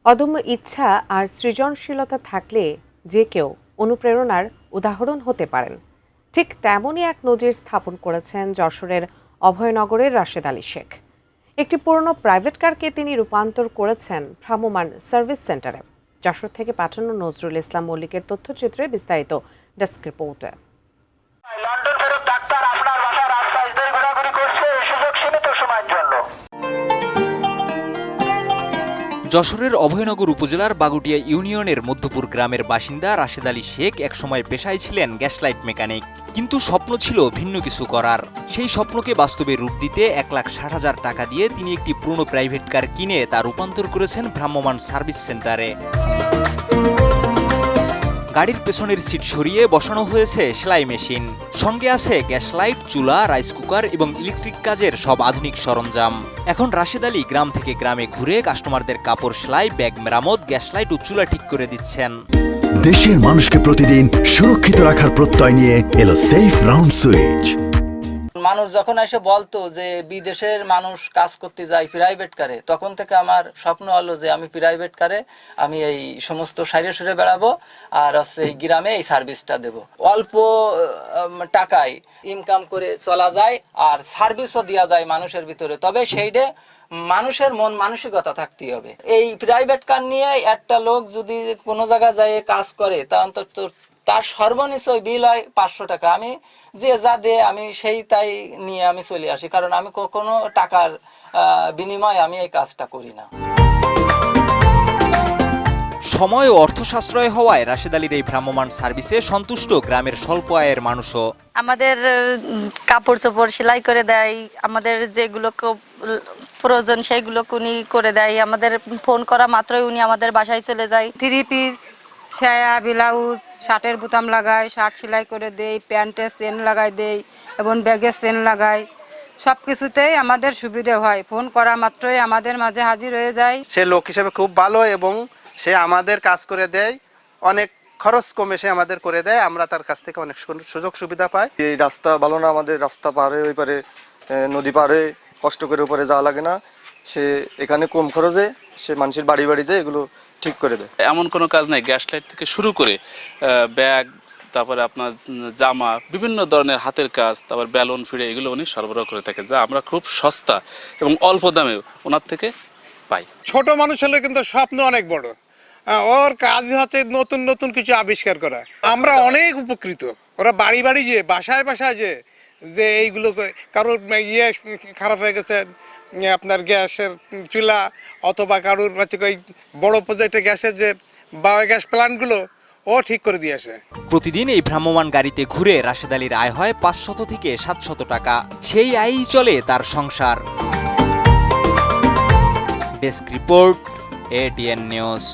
অদম্য ইচ্ছা আর সৃজনশীলতা থাকলে যে কেউ অনুপ্রেরণার উদাহরণ হতে পারেন। ঠিক তেমনই এক নজির স্থাপন করেছেন যশোরের অভয়নগরের রাশেদ আলী শেখ। একটি পুরনো প্রাইভেট কারকে তিনি রূপান্তর করেছেন ভ্রাম্যমাণ সার্ভিস সেন্টারে। যশোর থেকে পাঠানো নজরুল ইসলাম মল্লিকের তথ্যচিত্রে বিস্তারিত ডেস্ক রিপোর্টে। যশোরের অভয়নগর উপজেলার বাগুটিয়া ইউনিয়নের মধ্যপুর গ্রামের বাসিন্দা রাশেদ আলী শেখ একসময় পেশায় ছিলেন গ্যাসলাইট মেকানিক, কিন্তু স্বপ্ন ছিল ভিন্ন কিছু করার। সেই স্বপ্নকে বাস্তবে রূপ দিতে 1,60,000 টাকা দিয়ে তিনি একটি পুরনো প্রাইভেট কার কিনে তা রূপান্তর করেছেন ভ্রাম্যমাণ সার্ভিস সেন্টারে। গাড়ির পেছনের সিট সরিয়ে বসানো হয়েছে সেলাই মেশিন, সঙ্গে আছে গ্যাস লাইট, চুলা, রাইস কুকার এবং ইলেকট্রিক কাজের সব আধুনিক সরঞ্জাম। এখন রাশেদ আলী গ্রাম থেকে গ্রামে ঘুরে কাস্টমারদের কাপড় সেলাই, ব্যাগ মেরামত, গ্যাস লাইট ও চুলা ঠিক করে দিচ্ছেন। দেশের মানুষকে প্রতিদিন সুরক্ষিত রাখার প্রত্যয় নিয়ে এলো সেফ রাউন্ড সুইচ। মানুষ যখন এসে বলতো যে বিদেশের মানুষ কাজ করতে যায় প্রাইভেট কারে, তখন থেকে আমার স্বপ্ন হলো যে আমি প্রাইভেট কারে আমি এই সমস্ত সাইরে সুরে বেড়াবো আর এই গ্রামে এই সার্ভিসটা দেব। অল্প টাকায় ইনকাম করে চলা যায় আর সার্ভিসও দেওয়া যায় মানুষের ভিতরে, তবে সেইটা মানুষের মন মানসিকতা থাকতে হবে। এই প্রাইভেট কার নিয়ে একটা লোক যদি কোনো জায়গায় যায় কাজ করে তা অন্তত তার সর্বনিম্ন বিল হয় 500 টাকা। আমি যে যা দিয়ে আমি সেই তাই নিয়ে আমি চলে আসি, কারণ আমি কোনো টাকার বিনিময়ে আমি এই কাজটা করি না। সময় ও অর্থ সাশ্রয় হওয়ায় রাশেদ আলীর এই ভ্রাম্যমাণ সার্ভিসে সন্তুষ্ট গ্রামের স্বল্প আয়ের মানুষও। আমাদের কাপড় চোপড় সেলাই করে দেয়, আমাদের যেগুলো প্রয়োজন সেগুলো উনি করে দেয়। আমাদের ফোন করা মাত্রই উনি আমাদের বাসায় চলে যায়। 3 পিস, সায়া, ব্লাউজ, শার্টের বোতাম লাগায়, শার্ট সেলাই করে দেই, প্যান্টের চেন লাগাই দেই এবং ব্যাগের চেন লাগাই। সব কিছুতেই আমাদের সুবিধা হয়, ফোন করা মাত্রই আমাদের মাঝে হাজির হয়ে যায়। সে লোক হিসেবে খুব ভালো এবং সে আমাদের কাজ করে দেয়, অনেক খরচ কমে সে আমাদের করে দেয়, আমরা তার কাছ থেকে অনেক সুযোগ সুবিধা পাই। এই রাস্তা ভালো না, আমাদের রাস্তা পারে ওই পারে নদী পারে কষ্ট করে উপরে যাওয়া লাগে না, সে এখানে কম খরচে সে মানুষের বাড়ি বাড়ি যায় এগুলো ঠিক করে দেয়। এমন কোনো কাজ নাই, গ্যাস লাইট থেকে শুরু করে ব্যাগ, তারপরে আপনার জামা, বিভিন্ন ধরনের হাতের কাজ, তারপর ব্যালন ফিরে এগুলো উনি সরবরাহ করে থাকে, যা আমরা খুব সস্তা এবং অল্প দামে ওনার থেকে পাই। ছোট মানুষ হলে কিন্তু স্বপ্ন অনেক বড়, ওর কাজ হচ্ছে নতুন নতুন কিছু আবিষ্কার করা। আমরা অনেক উপকৃত, ওরা বাড়ি বাড়ি যে বাসায় বাসায় যে এইগুলো কারোর ইয়ে খারাপ হয়ে গেছে আপনার গ্যাসের চুলা, অথবা কারোর ওই বড় প্রজেক্টে গ্যাসের যে বায়োগ্যাস প্ল্যান্টগুলো ও ঠিক করে দিয়ে আসে। প্রতিদিন এই ভ্রাম্যমাণ গাড়িতে ঘুরে রাশেদ আলীর আয় হয় 500 থেকে 700 টাকা। সেই আয়ই চলে তার সংসার। Desk report, ATN news.